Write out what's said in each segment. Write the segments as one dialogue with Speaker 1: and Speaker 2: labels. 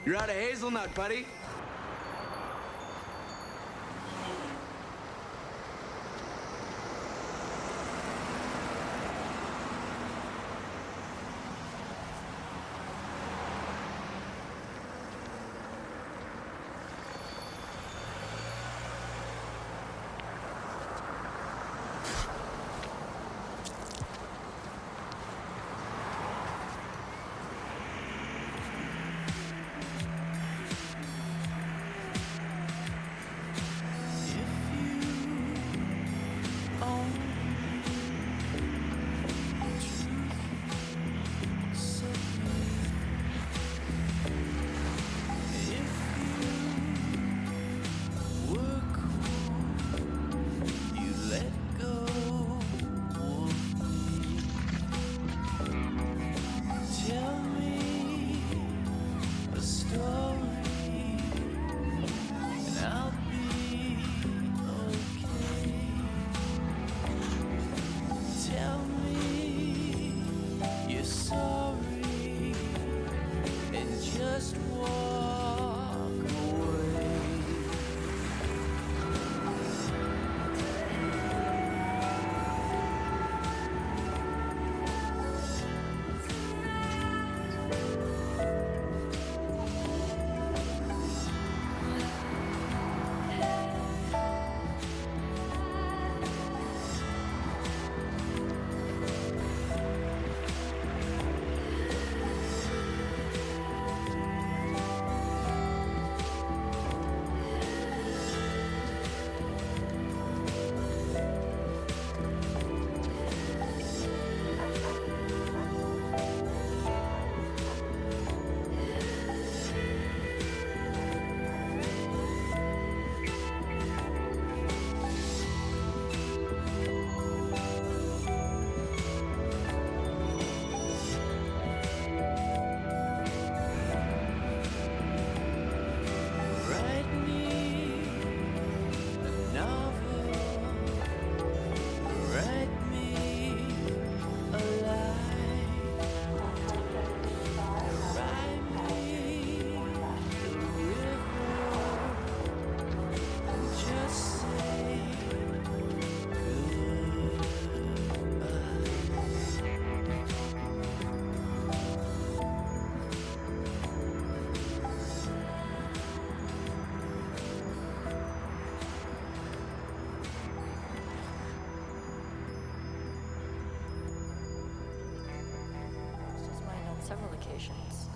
Speaker 1: You're out of hazelnut, buddy.
Speaker 2: Several occasions,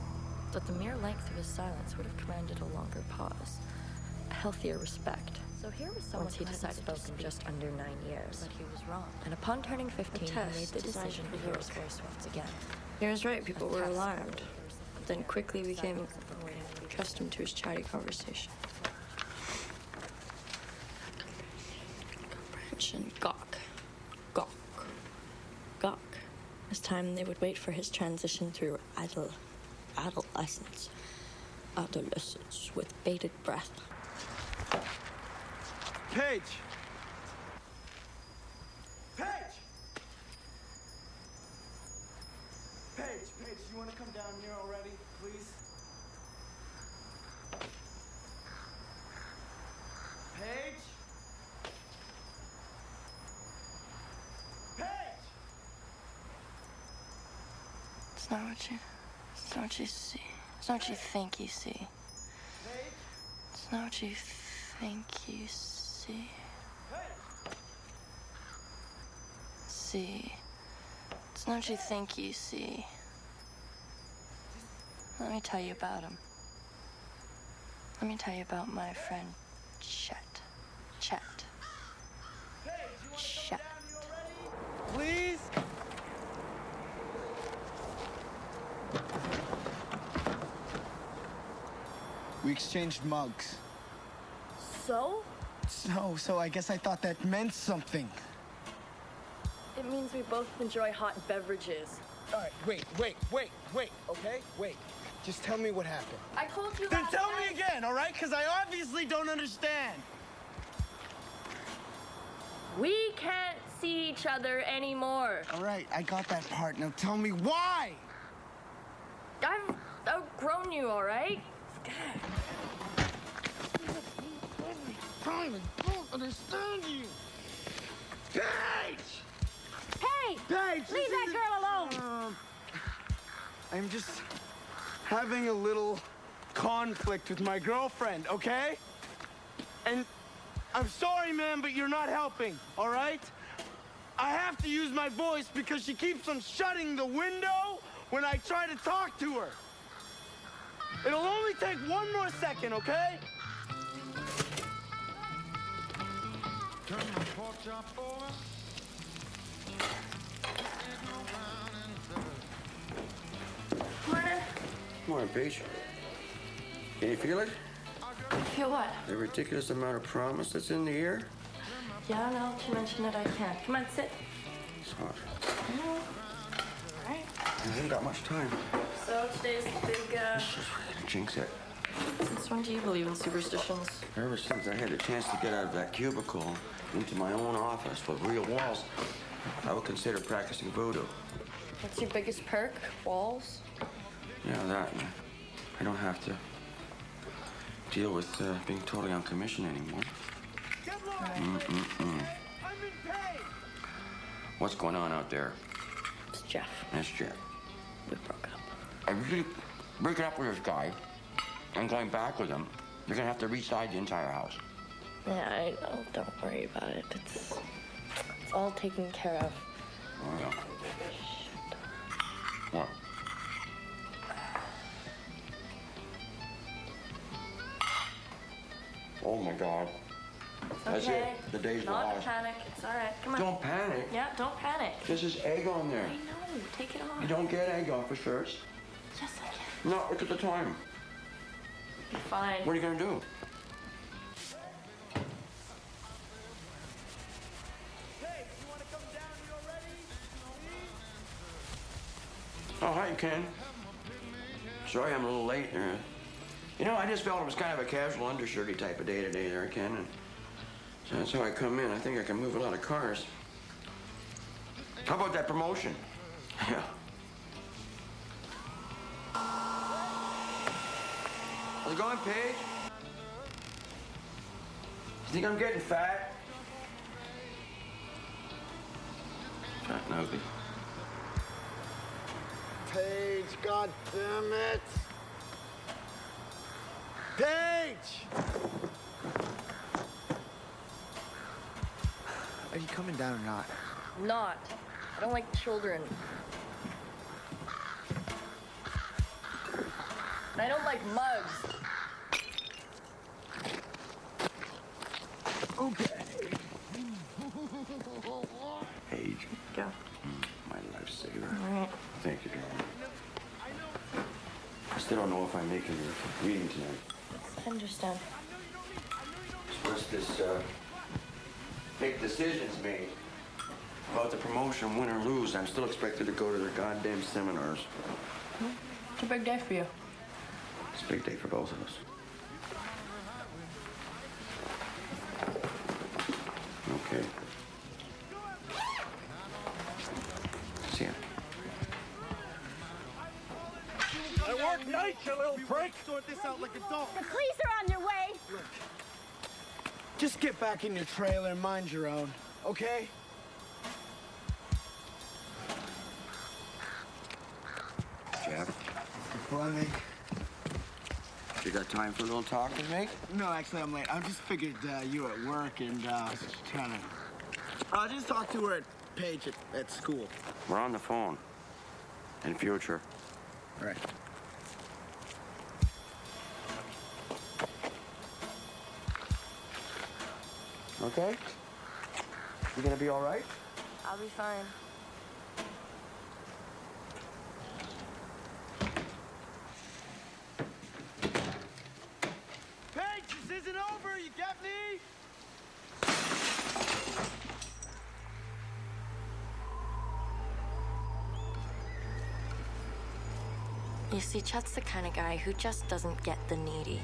Speaker 2: but the mere length of his silence would have commanded a longer pause, a healthier respect. So here was someone once he decided to speak just under 9 years, but he was wrong. And upon turning 15, he made the decision to hear his voice once again.
Speaker 3: He was right. People were alarmed, but then quickly became accustomed to his chatty conversation. Comprehension, gawk, gawk, gawk. This time they would wait for his transition through adolescence with bated breath.
Speaker 1: Paige! Paige! Paige, you want to come down here already, please? Paige?
Speaker 3: It's not what you see. It's not what you think you see. It's not what you think you see. See. It's not what you think you see. Let me tell you about him. Let me tell you about my friend Chet.
Speaker 1: Please? We exchanged mugs.
Speaker 2: So?
Speaker 1: So I guess I thought that meant something.
Speaker 2: It means we both enjoy hot beverages.
Speaker 1: All right, wait, okay? Wait. Just tell me what happened.
Speaker 2: I told you
Speaker 1: Then
Speaker 2: last
Speaker 1: tell
Speaker 2: night.
Speaker 1: me again, all right? Because I obviously don't understand.
Speaker 2: We can't see each other anymore.
Speaker 1: All right, I got that part. Now tell me why.
Speaker 2: I've outgrown you, all right?
Speaker 1: I don't understand you. Paige!
Speaker 4: Hey!
Speaker 1: Paige!
Speaker 4: Leave that girl alone!
Speaker 1: I'm just having a little conflict with my girlfriend, okay? And I'm sorry, man, but you're not helping, all right? I have to use my voice because she keeps on shutting the window when I try to talk to her. It'll only take one more second, okay?
Speaker 5: Turn my pork chop over.
Speaker 2: Morning.
Speaker 6: Morning, Paige. Can you feel it?
Speaker 2: Feel what?
Speaker 6: The ridiculous amount of promise that's in the air?
Speaker 2: Yeah, now that you mention it, I can't. Come on, sit.
Speaker 6: It's hot.
Speaker 2: All right.
Speaker 6: I haven't got much time.
Speaker 2: So today's the big,
Speaker 6: Jinx it.
Speaker 2: Since when do you believe in superstitions?
Speaker 6: Ever since I had the chance to get out of that cubicle into my own office with real walls, I would consider practicing voodoo.
Speaker 2: What's your biggest perk? Walls?
Speaker 6: Yeah, that. I don't have to deal with being totally on commission anymore.
Speaker 1: I'm in pain.
Speaker 6: What's going on out there?
Speaker 2: It's Jeff.
Speaker 6: That's Jeff.
Speaker 2: We broke up.
Speaker 6: If you keep breaking up with this guy and going back with him, you're gonna have to reside the entire house.
Speaker 2: Yeah, I know. Don't worry about it. It's all taken care of.
Speaker 6: Oh, yeah. What? Oh, my God. That's
Speaker 2: Okay.
Speaker 6: it. The day's
Speaker 2: Not
Speaker 6: lost.
Speaker 2: panic. It's all right. Come on.
Speaker 6: Don't panic.
Speaker 2: Yeah, don't panic.
Speaker 6: This is egg on there.
Speaker 2: I know. Take it off.
Speaker 6: You don't get egg off at first.
Speaker 2: Yes, I can.
Speaker 6: No, look at the time.
Speaker 2: You're fine.
Speaker 6: What are you gonna do?
Speaker 1: Hey, you want to come down here already?
Speaker 6: Oh, hi, Ken. Sorry I'm a little late. You know, I just felt it was kind of a casual undershirty type of day today there, Ken. And so that's how I come in. I think I can move a lot of cars. How about that promotion? Yeah. How's it going, Paige? You think I'm getting fat? Fat and ugly.
Speaker 1: Paige, God damn it. Paige! Are you coming down or not?
Speaker 2: Not. I don't like children. And I don't like mugs.
Speaker 1: Okay.
Speaker 6: Paige,
Speaker 2: Go.
Speaker 6: my lifesaver.
Speaker 2: All right.
Speaker 6: Thank you, darling. I still don't know if I'm making your reading tonight.
Speaker 2: I understand.
Speaker 6: So what's this, big decisions made about the promotion, win or lose? I'm still expected to go to their goddamn seminars.
Speaker 2: It's a big day for you.
Speaker 6: It's a big day for both of us. Okay. See ya.
Speaker 1: I work nights, you little prick! Sort this out like a dog.
Speaker 4: The police are on their way.
Speaker 1: Just get back in your trailer and mind your own, okay?
Speaker 6: Jeff,
Speaker 1: Funny.
Speaker 6: you got time for a little talk with me?
Speaker 1: No, actually, I'm late. I just figured you were at work and trying to... I'll just talk to her at Paige at school.
Speaker 6: We're on the phone. In future.
Speaker 1: All right.
Speaker 6: Okay? You gonna be all right?
Speaker 2: I'll be fine.
Speaker 1: Paige, this isn't over. You get me?
Speaker 2: You see, Chet's the kind of guy who just doesn't get the needy.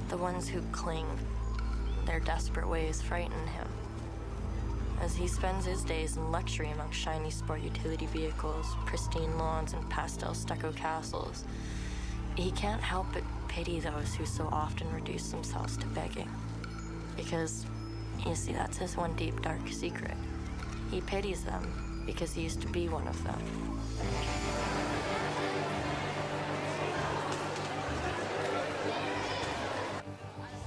Speaker 2: The ones who cling. Their desperate ways frighten him. As he spends his days in luxury among shiny sport utility vehicles, pristine lawns, and pastel stucco castles, he can't help but pity those who so often reduce themselves to begging. Because, you see, that's his one deep, dark secret. He pities them because he used to be one of them.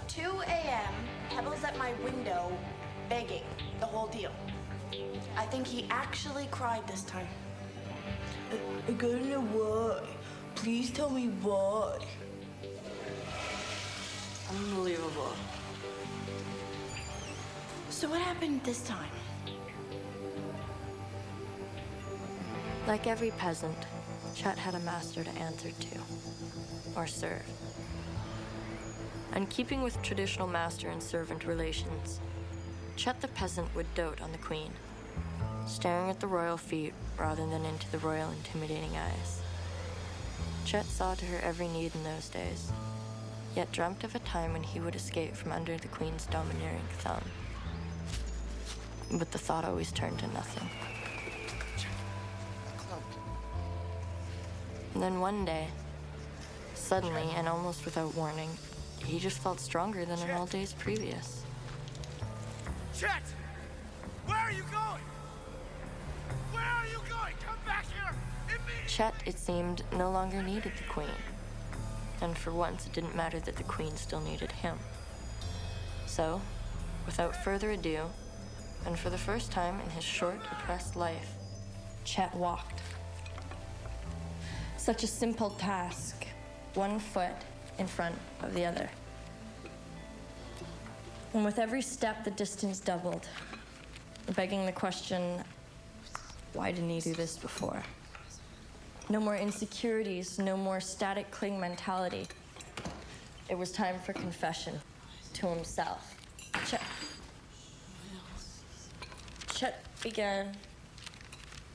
Speaker 7: 2 a.m., Pebbles at my window, begging, the whole deal. I think he actually cried this time. I gotta know why. Please tell me why. Unbelievable. So what happened this time?
Speaker 2: Like every peasant, Chet had a master to answer to, or serve. And keeping with traditional master and servant relations, Chet the peasant would dote on the queen, staring at the royal feet rather than into the royal intimidating eyes. Chet saw to her every need in those days, yet dreamt of a time when he would escape from under the queen's domineering thumb. But the thought always turned to nothing. And then one day, suddenly and almost without warning, he just felt stronger than in all days previous.
Speaker 1: Chet! Where are you going? Where are you going? Come back here! Immediately!
Speaker 2: Chet, it seemed, no longer needed the queen. And for once, it didn't matter that the queen still needed him. So, without further ado, and for the first time in his short, oppressed life, Chet walked. Such a simple task, one foot in front of the other. And with every step, the distance doubled, begging the question, why didn't he do this before? No more insecurities, no more static cling mentality. It was time for confession to himself.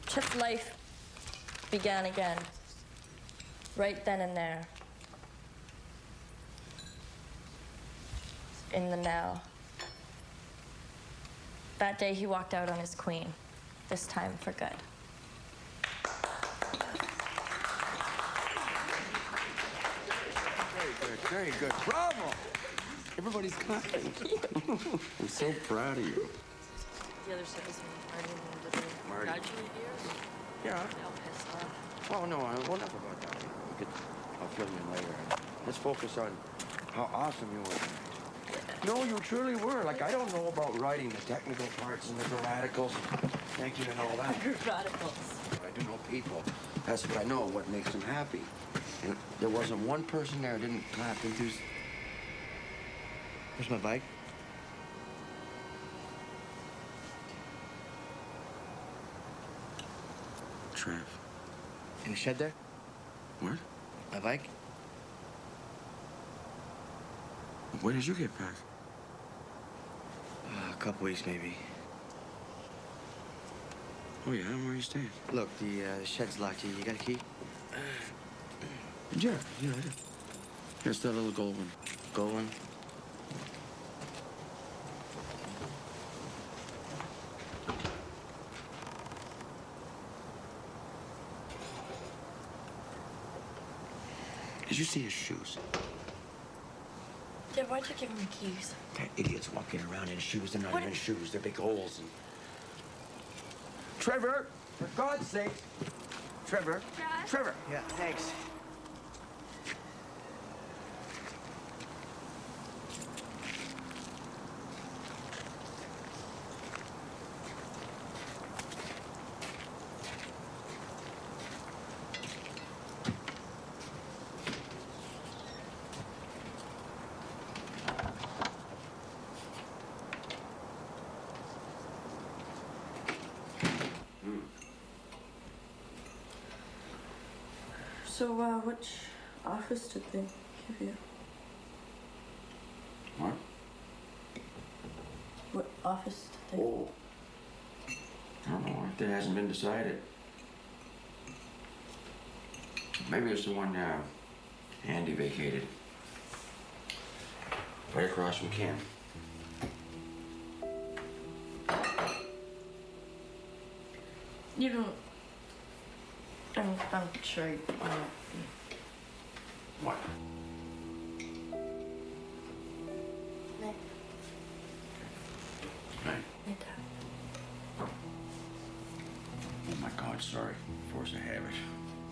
Speaker 2: Chet's life began again, right then and there. In the now. That day he walked out on his queen, this time for good.
Speaker 6: Very good. Bravo! Everybody's clapping. I'm so proud of you.
Speaker 2: The other stuff is Marty and the
Speaker 6: Marty.
Speaker 2: graduate years.
Speaker 6: Yeah.
Speaker 2: They're all pissed off.
Speaker 6: Well, no, well, enough about that. I'll fill you in later. Let's focus on how awesome you were tonight. No, you truly were. Like, I don't know about writing the technical parts and the grammaticals. Thank you and all that.
Speaker 2: Radicals.
Speaker 6: I do know people. That's what I know, what makes them happy. And there wasn't one person there who didn't clap enthusiasm. Where's my bike? Trev.
Speaker 8: In the shed there?
Speaker 6: What?
Speaker 8: My bike?
Speaker 6: When did you get back?
Speaker 8: A couple weeks, maybe.
Speaker 6: Oh, yeah? Where are you staying?
Speaker 8: Look, the shed's locked. You got a key?
Speaker 6: Yeah, I do. Here's that little gold one.
Speaker 8: Gold one?
Speaker 6: Did you see his shoes?
Speaker 2: Yeah, why'd you give him the keys?
Speaker 6: That idiot's walking around in shoes. They're not even shoes. They're big holes. And... Trevor! For God's sake! Trevor!
Speaker 4: Dad?
Speaker 6: Trevor!
Speaker 8: Yeah, thanks.
Speaker 2: So, which office did they give you?
Speaker 6: What?
Speaker 2: What office did they...
Speaker 6: Oh. I don't know. It hasn't been decided. Maybe it's the one Andy vacated. Right across from Ken.
Speaker 2: You don't... I'm sure you know.
Speaker 6: What?
Speaker 3: Night.
Speaker 6: Right.
Speaker 3: Night, Dad.
Speaker 6: Oh my God, sorry. Force of habit.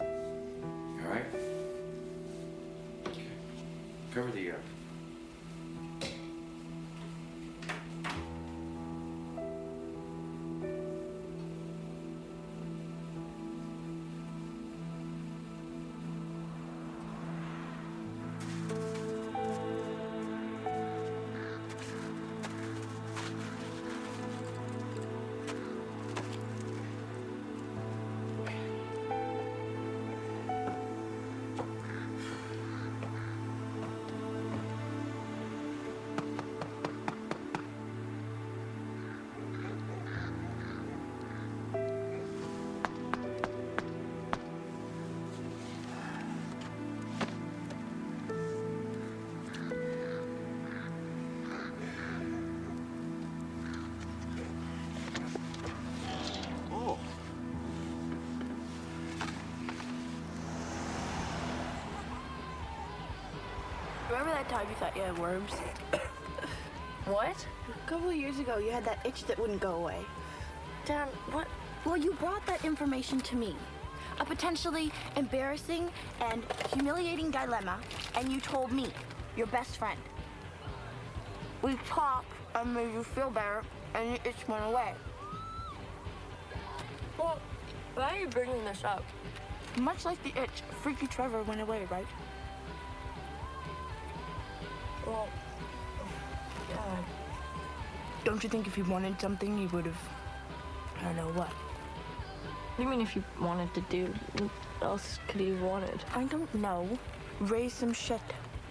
Speaker 6: You all right? Okay. Cover the Oh.
Speaker 7: Remember that time you thought you had worms?
Speaker 3: What?
Speaker 7: A couple of years ago, you had that itch that wouldn't go away.
Speaker 3: Dad, what?
Speaker 7: Well, you brought that information to me. A potentially embarrassing and humiliating dilemma, and you told me, your best friend. We talked and made you feel better, and your itch went away.
Speaker 3: Well, why are you bringing this up?
Speaker 7: Much like the itch, Freaky Trevor went away, right?
Speaker 3: Well, Dad.
Speaker 7: Don't you think if he wanted something, he would have, I don't know what?
Speaker 3: What do you mean if you wanted to do? What else could he have wanted?
Speaker 7: I don't know. Raise some shit,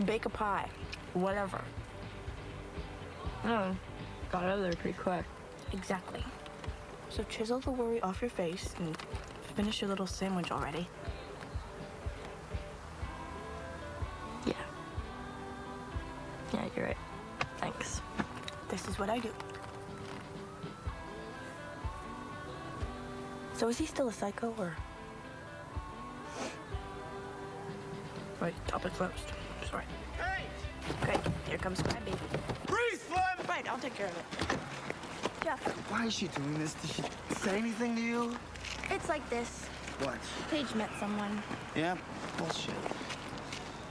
Speaker 7: bake a pie, whatever.
Speaker 3: No, got out of there pretty quick.
Speaker 7: Exactly. So chisel the worry off your face and finish your little sandwich already.
Speaker 3: Yeah. Yeah, you're right. Thanks.
Speaker 7: This is what I do. So is he still a psycho, or? Right, topic closed. Sorry.
Speaker 1: Hey!
Speaker 7: Okay, here comes Crybaby.
Speaker 1: Breathe, Flem!
Speaker 7: Right, I'll take care of it. Jeff,
Speaker 9: Why is she doing this? Did she say anything to you?
Speaker 7: it's like this.
Speaker 9: What?
Speaker 7: Paige met someone.
Speaker 9: Yeah? Bullshit.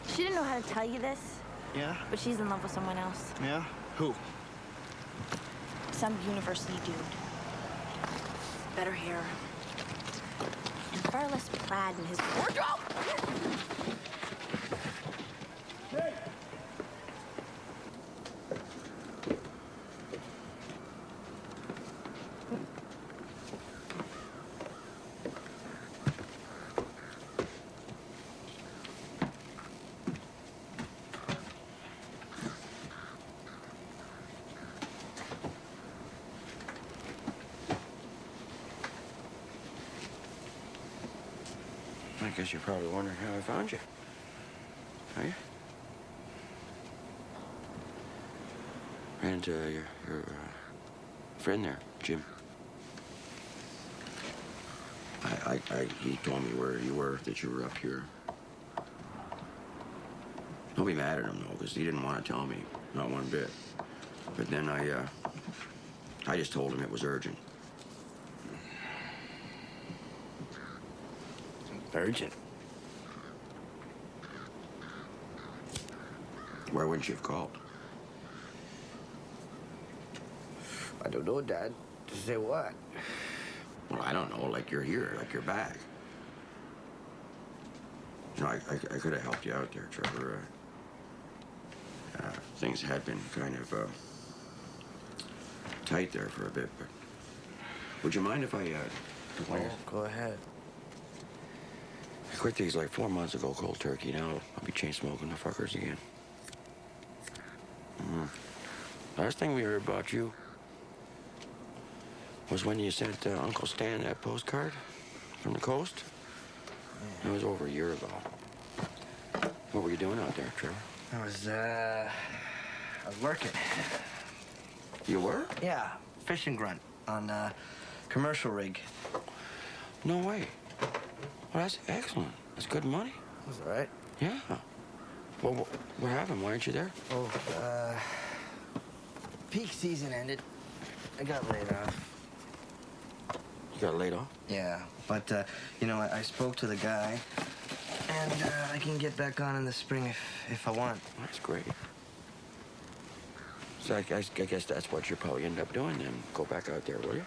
Speaker 7: She didn't know how to tell you this,
Speaker 9: Yeah?
Speaker 7: but she's in love with someone else.
Speaker 9: Yeah? Who?
Speaker 7: Some university dude. Better hair. And far less plaid in his wardrobe.
Speaker 6: I guess you're probably wondering how I found you. Are you? Ran into your friend there, Jim. He told me where you were, that you were up here. Don't be mad at him, though, because he didn't want to tell me, not one bit. But then I just told him it was urgent.
Speaker 8: Urgent.
Speaker 6: Why wouldn't you have called?
Speaker 8: I don't know, Dad. To say what?
Speaker 6: Well, I don't know, like you're here, like you're back. You know, I could have helped you out there, Trevor. Things had been kind of tight there for a bit, but would you mind if I
Speaker 8: Go ahead.
Speaker 6: I quit these like 4 months ago, cold turkey. Now I'll be chain smoking the fuckers again. Last thing we heard about you was when you sent Uncle Stan that postcard from the coast. It was over a year ago. What were you doing out there, Trevor?
Speaker 8: I was working.
Speaker 6: You were?
Speaker 8: Yeah, fishing grunt on a commercial rig.
Speaker 6: No way. Well, that's excellent. That's good money.
Speaker 8: That's all right.
Speaker 6: Yeah. Well, what happened? Why aren't you there?
Speaker 8: Oh, peak season ended. I got laid off.
Speaker 6: You got laid off?
Speaker 8: Yeah, but, you know, I spoke to the guy, and I can get back on in the spring if I want.
Speaker 6: That's great. So I guess that's what you'll probably end up doing then. Go back out there, will you?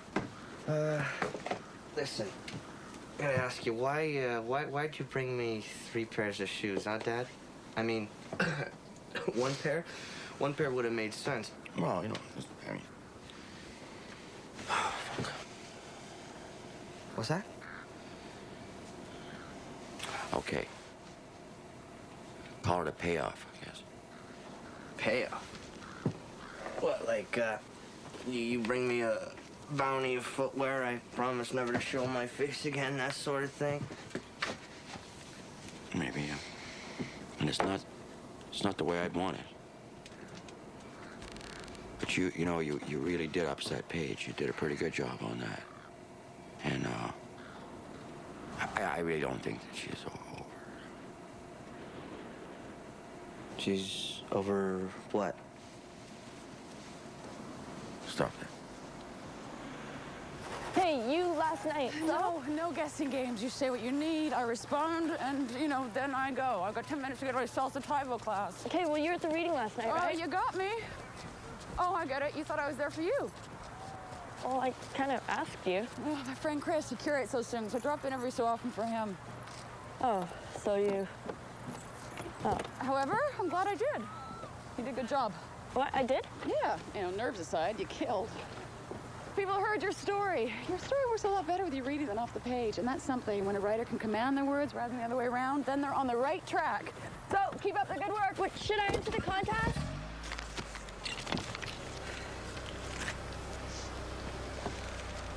Speaker 8: Listen, I gotta ask you, why'd you bring me 3 pairs of shoes, huh, Dad? I mean, one pair would have made sense.
Speaker 6: Well, you know, I mean... Oh, fuck.
Speaker 8: What's that?
Speaker 6: Okay. Call it a payoff, I guess.
Speaker 8: Payoff? What, like, you bring me a bounty of footwear, I promise never to show my face again, that sort of thing?
Speaker 6: Maybe, yeah. And it's not the way I'd want it. But you know, you really did upset Paige. You did a pretty good job on that. And, I really don't think that she's over.
Speaker 8: She's over what?
Speaker 6: Stop that.
Speaker 4: Hey, you last night. No guessing games. You say what you need, I respond, and, you know, then I go. I've got 10 minutes to get to my salsa Taibo class.
Speaker 3: Okay, well, you were at the reading last night, right?
Speaker 4: Oh, you got me. Oh, I get it. You thought I was there for you.
Speaker 3: Well, I kind of asked you.
Speaker 4: Oh, my friend Chris, he curates those things. I drop in every so often for him.
Speaker 3: Oh, so you... Oh.
Speaker 4: However, I'm glad I did. You did a good job.
Speaker 3: What, I did?
Speaker 4: Yeah, you know, nerves aside, you killed. People heard your story. Your story works a lot better with you reading than off the page, and that's something. When a writer can command their words rather than the other way around, then they're on the right track. So, keep up the good work.
Speaker 3: Wait, should I enter the contest?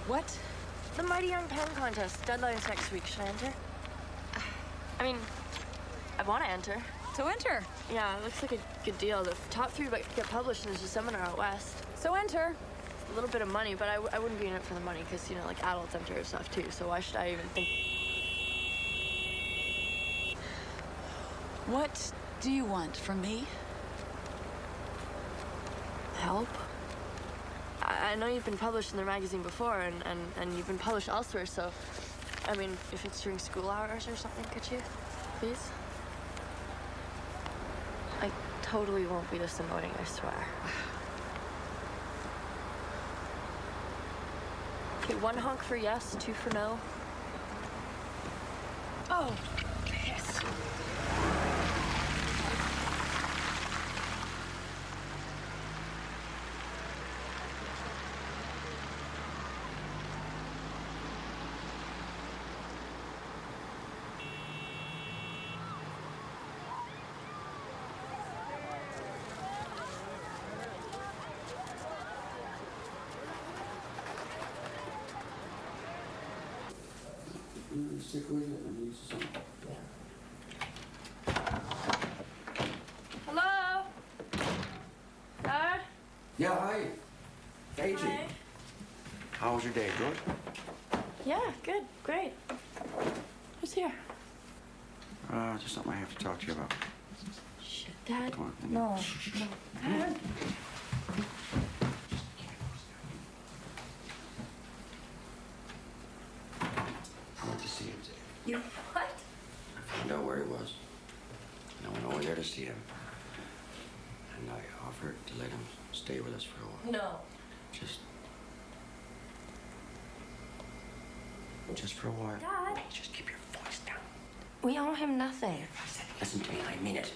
Speaker 2: What? The Mighty Young Pen Contest. Deadline's next week. Should I enter? I mean, I want to enter.
Speaker 4: So enter.
Speaker 2: Yeah, it looks like a good deal. The top 3 get published, and there's a seminar out west.
Speaker 4: So enter.
Speaker 2: A little bit of money, but I wouldn't be in it for the money, because, you know, like, adults enter and stuff, too. So why should I even think...
Speaker 10: What do you want from me?
Speaker 2: Help? I know you've been published in their magazine before, and you've been published elsewhere, so... I mean, if it's during school hours or something, could you? Please? I totally won't be this annoying, I swear. Okay, 1 honk for yes, 2 for no.
Speaker 10: Oh, yes.
Speaker 6: Stick with it. I need some.
Speaker 2: Hello? Dad?
Speaker 6: Yeah, hi. Paige.
Speaker 2: Hi.
Speaker 6: How was your day? Good?
Speaker 2: Yeah, good, great. Who's here?
Speaker 6: Just something I have to talk to you about.
Speaker 2: Shit, Dad.
Speaker 6: Come on.
Speaker 2: No. Dad?
Speaker 6: I went to see him today.
Speaker 2: You what?
Speaker 6: I found out where he was. And I went over there to see him. And I offered to let him stay with us for a while.
Speaker 2: No.
Speaker 6: Just for a while.
Speaker 2: Dad?
Speaker 6: Hey, just keep your voice down.
Speaker 2: We owe him nothing.
Speaker 6: I said, listen to me, I mean it.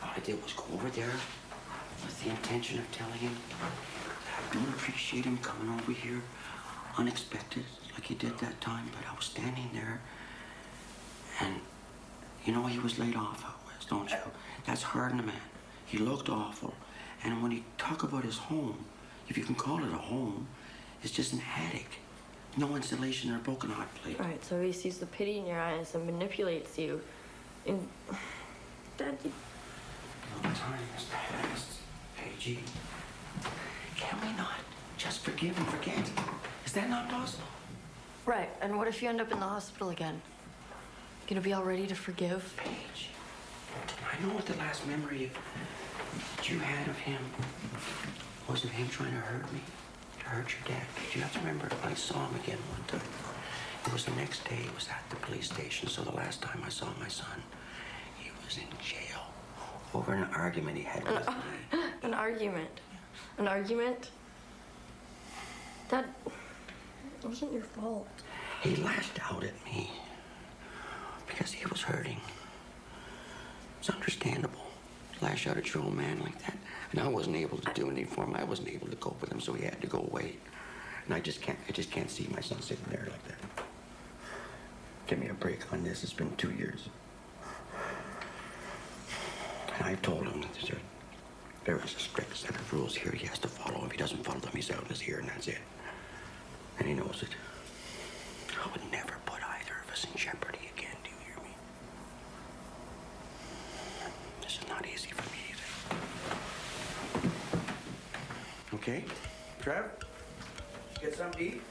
Speaker 6: All I did was go over there with the intention of telling him that I don't appreciate him coming over here unexpected like he did that time, but I was standing there and you know he was laid off out west, don't you? That's hard on a man. He looked awful. And when he talk about his home, if you can call it a home, it's just an attic. No insulation or broken hot plate.
Speaker 2: Right, so he sees the pity in your eyes and manipulates you. And Dad,
Speaker 6: No time has passed, Paige. Can we not just forgive and forget? Is that not possible?
Speaker 2: Right, and what if you end up in the hospital again? Gonna be all ready to forgive?
Speaker 6: Paige, I know what the last memory that you had of him wasn't him trying to hurt me, to hurt your dad. You have to remember, I saw him again one time. It was the next day. It was at the police station. So the last time I saw my son, he was in jail over an argument he had with me.
Speaker 2: An argument? An argument? That wasn't your fault.
Speaker 6: He lashed out at me because he was hurting. It's understandable to lash out at your old man like that. And I wasn't able to do anything for him. I wasn't able to cope with him, so he had to go away. And I just can't see my son sitting there like that. Give me a break on this. It's been 2 years. And I told him that there is a strict set of rules here he has to follow. If he doesn't follow them, he's out in his ear, and that's it. And he knows it. I would never put either of us in jeopardy again, do you hear me? This is not easy for me either. Okay? Trev? Get something to eat?